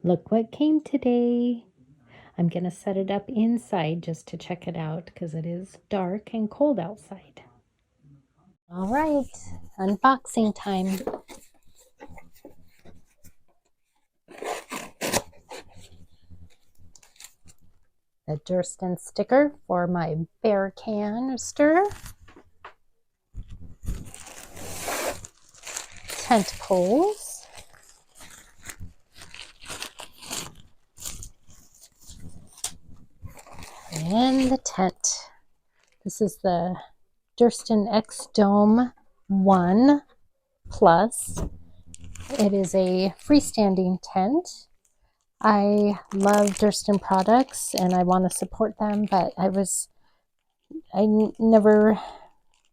Look what came today. I'm going to set it up inside just to check it out because it is dark and cold outside. All right, unboxing time. The Durston sticker for my bear canister. Tent poles. And the tent. This is the Durston X-Dome 1 Plus. It is a freestanding tent. I love Durston products and I want to support them, but I never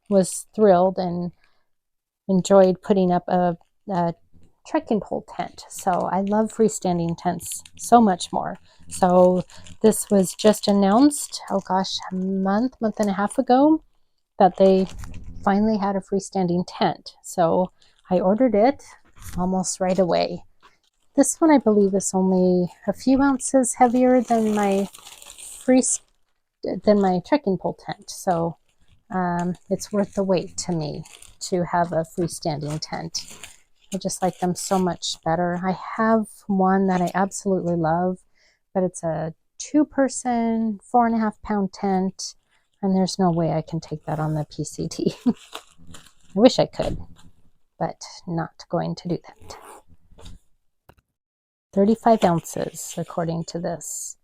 was thrilled and enjoyed putting up a trekking pole tent. So I love freestanding tents so much more. So this was just announced, oh gosh, a month and a half ago, that they finally had a freestanding tent. So I ordered it almost right away. This one I believe is only a few ounces heavier than my trekking pole tent. So it's worth the wait to me to have a freestanding tent. I just like them so much better. I have one that I absolutely love, but it's a 2-person, 4.5-pound tent, and there's no way I can take that on the PCT. I wish I could, but not going to do that. 35 ounces, according to this.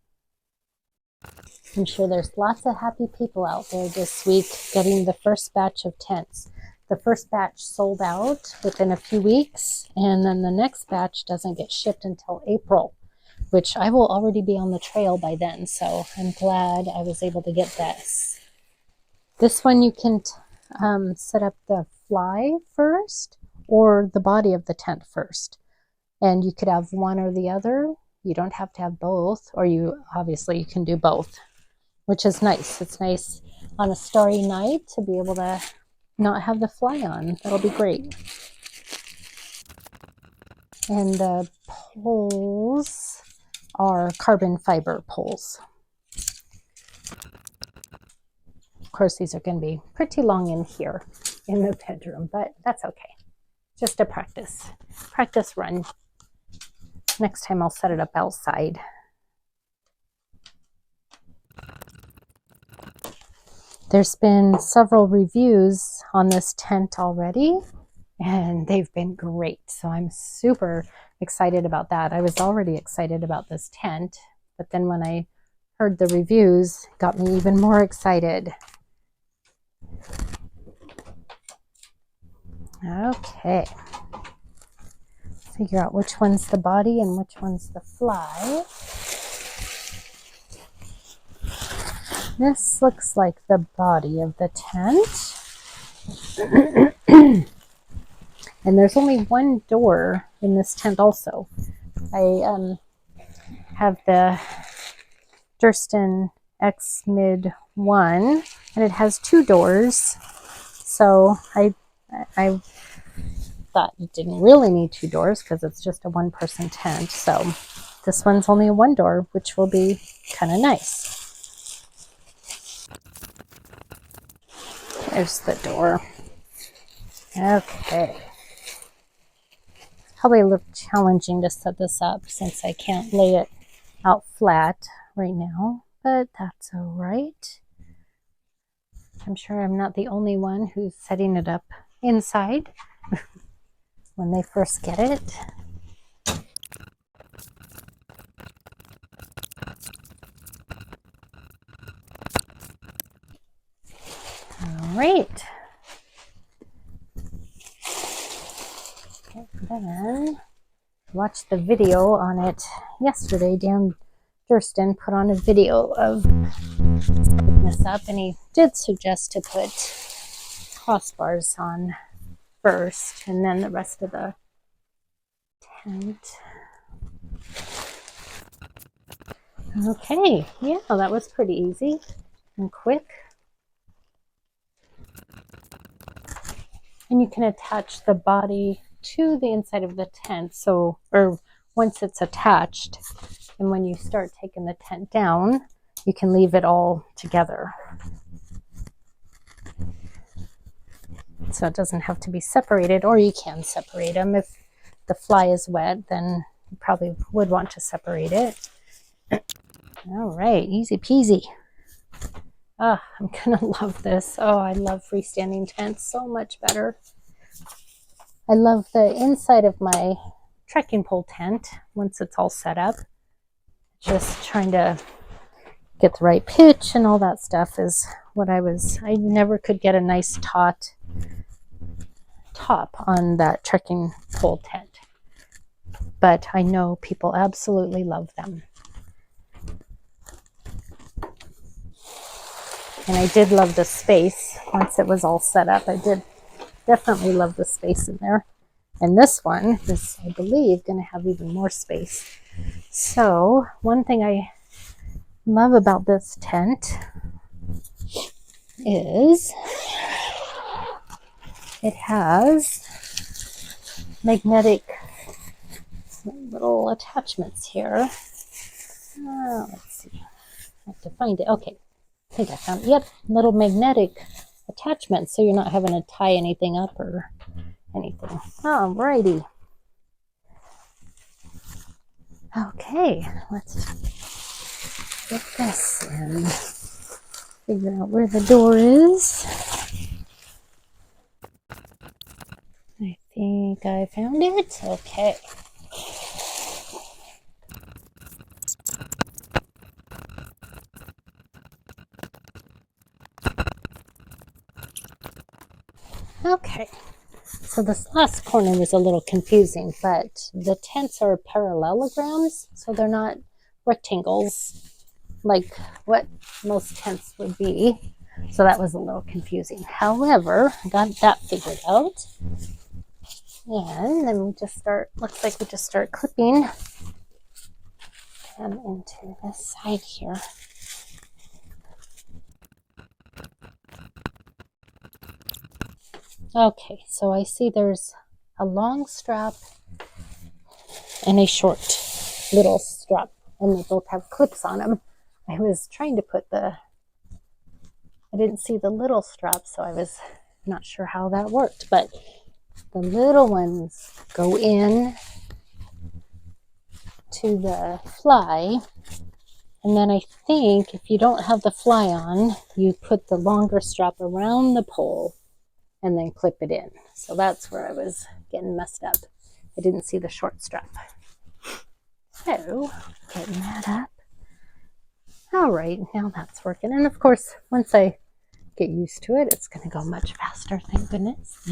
I'm sure there's lots of happy people out there this week getting the first batch of tents. The first batch sold out within a few weeks, and then the next batch doesn't get shipped until April, which I will already be on the trail by then, so I'm glad I was able to get this. This one you can set up the fly first or the body of the tent first, and you could have one or the other. You don't have to have both, or you can do both, which is nice. It's nice on a starry night to be able to not have the fly on. That'll be great. And the poles are carbon fiber poles. Of course, these are going to be pretty long in here in the bedroom, but that's okay. Just a practice run. Next time I'll set it up outside. There's been several reviews on this tent already, and they've been great. So I'm super excited about that. I was already excited about this tent, but then when I heard the reviews, it got me even more excited. Okay. Figure out which one's the body and which one's the fly. This looks like the body of the tent. And there's only one door in this tent also. I have the Durston X-Mid 1, and it has 2 doors. So I thought it didn't really need 2 doors because it's just a 1-person tent. So this one's only a 1 door, which will be kind of nice. There's the door. Okay. Probably a little challenging to set this up since I can't lay it out flat right now, but that's all right. I'm sure I'm not the only one who's setting it up inside when they first get it. All right. Then watched the video on it yesterday. Dan Durston put on a video of setting this up, and he did suggest to put crossbars on first and then the rest of the tent. Okay, yeah, that was pretty easy and quick. And you can attach the body to the inside of the tent, so, or once it's attached, and when you start taking the tent down, you can leave it all together. So it doesn't have to be separated, or you can separate them. If the fly is wet, then you probably would want to separate it. All right, easy peasy. Oh, I'm gonna love this. Oh, I love freestanding tents so much better. I love the inside of my trekking pole tent once it's all set up. Just trying to get the right pitch and all that stuff is what I never could get a nice top on that trekking pole tent. But I know people absolutely love them. And I did love the space once it was all set up. I did definitely love the space in there. And this one is, I believe, going to have even more space. So one thing I love about this tent is it has magnetic little attachments here. Let's see. I have to find it. Okay. I think I found it. Yep. Little magnetic attachments, so you're not having to tie anything up or anything. Alrighty. Okay. Let's get this in. Figure out where the door is. I think I found it. Okay. Okay, so this last corner was a little confusing, but the tents are parallelograms, so they're not rectangles like what most tents would be. So that was a little confusing. However, I got that figured out. And then we just start, looks like we just start clipping them into this side here. Okay, so I see there's a long strap and a short little strap, and they both have clips on them. I was trying to put I didn't see the little strap, so I was not sure how that worked, but the little ones go in to the fly, and then I think if you don't have the fly on, you put the longer strap around the pole and then clip it in. So that's where I was getting messed up. I didn't see the short strap. So, getting that up. All right, now that's working. And of course, once I get used to it, it's going to go much faster, thank goodness.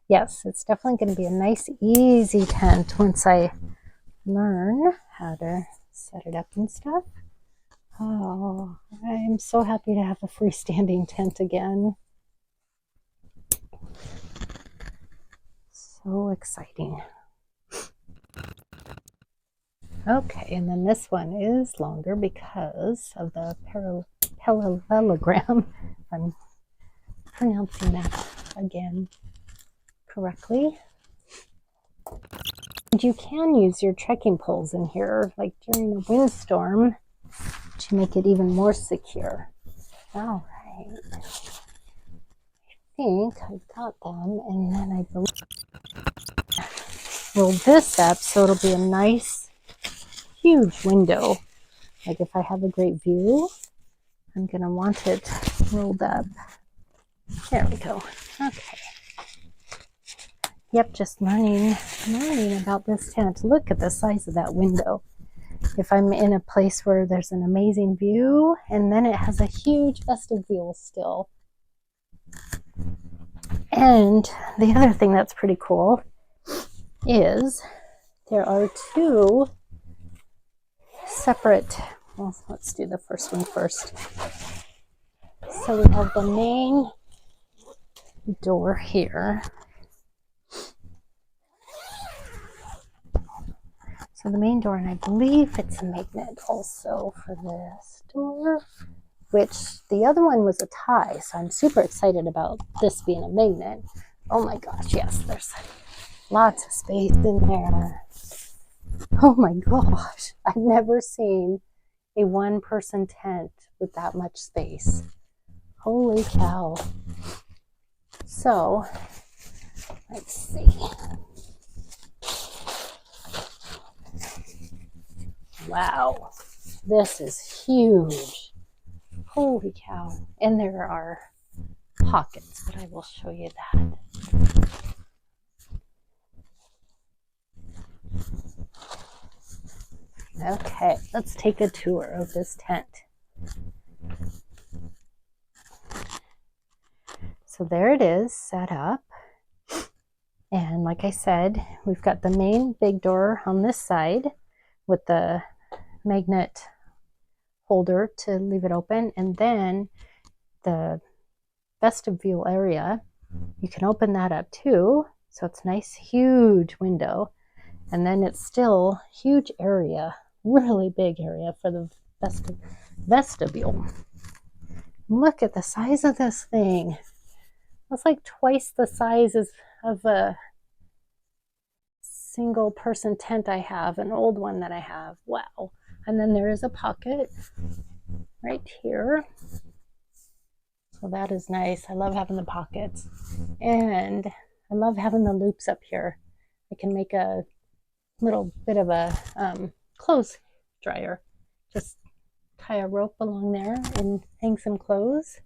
Yes, it's definitely going to be a nice, easy tent once I learn how to set it up and stuff. Oh, I'm so happy to have a freestanding tent again. So exciting. Okay, and then this one is longer because of the parallelogram. I'm pronouncing that again correctly. And you can use your trekking poles in here, like during a windstorm, to make it even more secure. All right. I think I got them, and then I roll this up so it'll be a nice, huge window. Like if I have a great view, I'm going to want it rolled up. There we go. Okay. Yep, just learning about this tent. Look at the size of that window. If I'm in a place where there's an amazing view, and then it has a huge vestibule still. And the other thing that's pretty cool is there are two separate, well, let's do the first one first. So we have the main door here. So the main door, and I believe it's a magnet also for this door, which the other one was a tie. So I'm super excited about this being a magnet. Oh my gosh, yes, Lots of space in there. Oh my gosh, I've never seen a one-person tent with that much space. Holy cow. So, let's see. Wow, this is huge. Holy cow. And there are pockets, but I will show you that. Okay, let's take a tour of this tent. So there it is set up. And like I said, we've got the main big door on this side with the magnet holder to leave it open. And then the vestibule area, you can open that up too. So it's a nice, huge window. And then it's still huge area, really big area for the vestibule. Look at the size of this thing. It's like twice the size of a single person tent I have, an old one that I have. Wow. And then there is a pocket right here. So that is nice. I love having the pockets. And I love having the loops up here. I can make a little bit of a clothes dryer. Just tie a rope along there and hang some clothes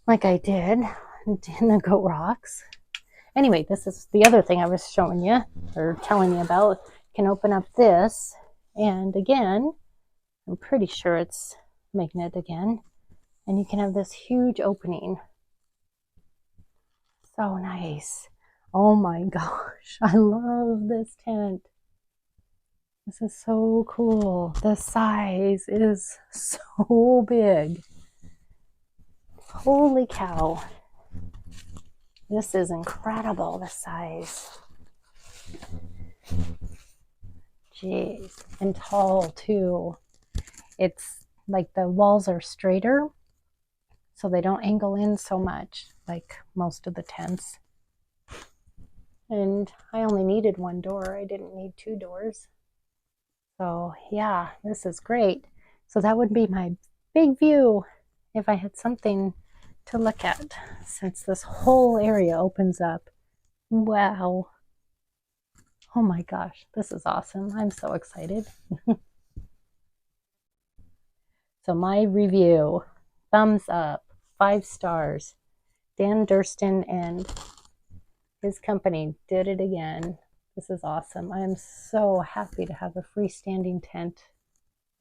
like I did in the Goat Rocks. Anyway, this is the other thing I was showing you or telling you about. You can open up this, and again, I'm pretty sure it's magnet again, and you can have this huge opening. So nice. Oh my gosh, I love this tent. This is so cool. The size is so big. Holy cow. This is incredible, the size. Jeez. And tall too. It's like the walls are straighter, so they don't angle in so much like most of the tents. And I only needed one door. I didn't need two doors. So yeah, this is great. So that would be my big view if I had something to look at, since this whole area opens up. Wow. Oh my gosh, this is awesome. I'm so excited. So my review, thumbs up, 5 stars. Dan Durston and his company did it again. This is awesome. I am so happy to have a freestanding tent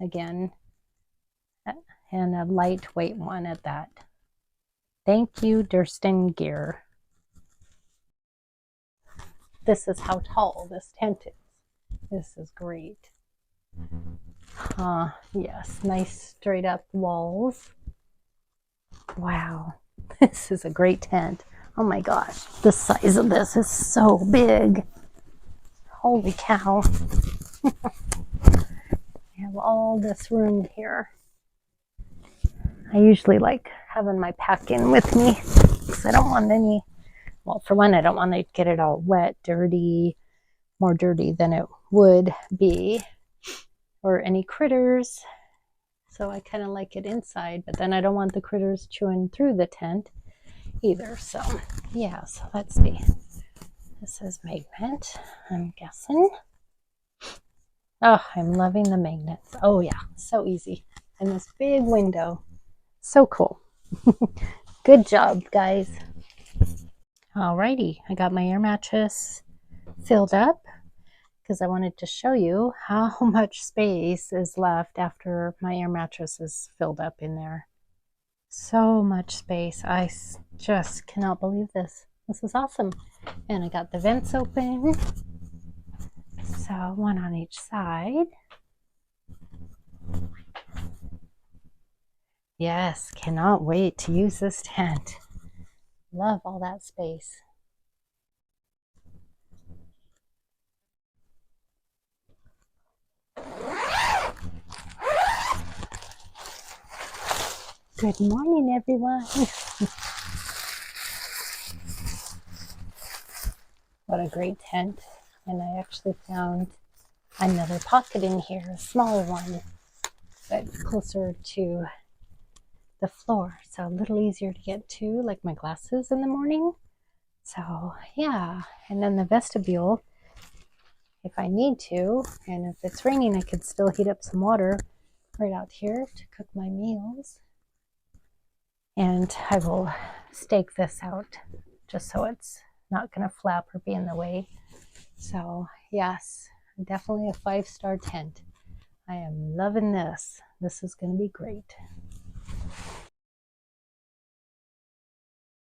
again, and a lightweight one at that. Thank you, Durston Gear. This is how tall this tent is. This is great. Yes, nice straight up walls. Wow, this is a great tent. Oh my gosh, the size of this is so big. Holy cow. I have all this room here. I usually like having my pack-in with me because I don't want any, well, for one, I don't want to get it all wet, dirty, more dirty than it would be, or any critters. So I kind of like it inside, but then I don't want the critters chewing through the tent either. So yeah, so let's see. This is magnet, I'm guessing. Oh, I'm loving the magnets. Oh yeah, so easy. And this big window. So cool. Good job, guys. Alrighty, I got my air mattress filled up because I wanted to show you how much space is left after my air mattress is filled up in there. So much space. I just cannot believe this. This is awesome. And I got the vents open. So one on each side. Yes, cannot wait to use this tent. Love all that space. Good morning, everyone. What a great tent. And I actually found another pocket in here, a smaller one, but closer to the floor. So a little easier to get to, like my glasses in the morning. So yeah, and then the vestibule, if I need to, and if it's raining, I could still heat up some water right out here to cook my meals. And I will stake this out just so it's not going to flap or be in the way. So yes, definitely a 5-star tent. I am loving this. This is going to be great.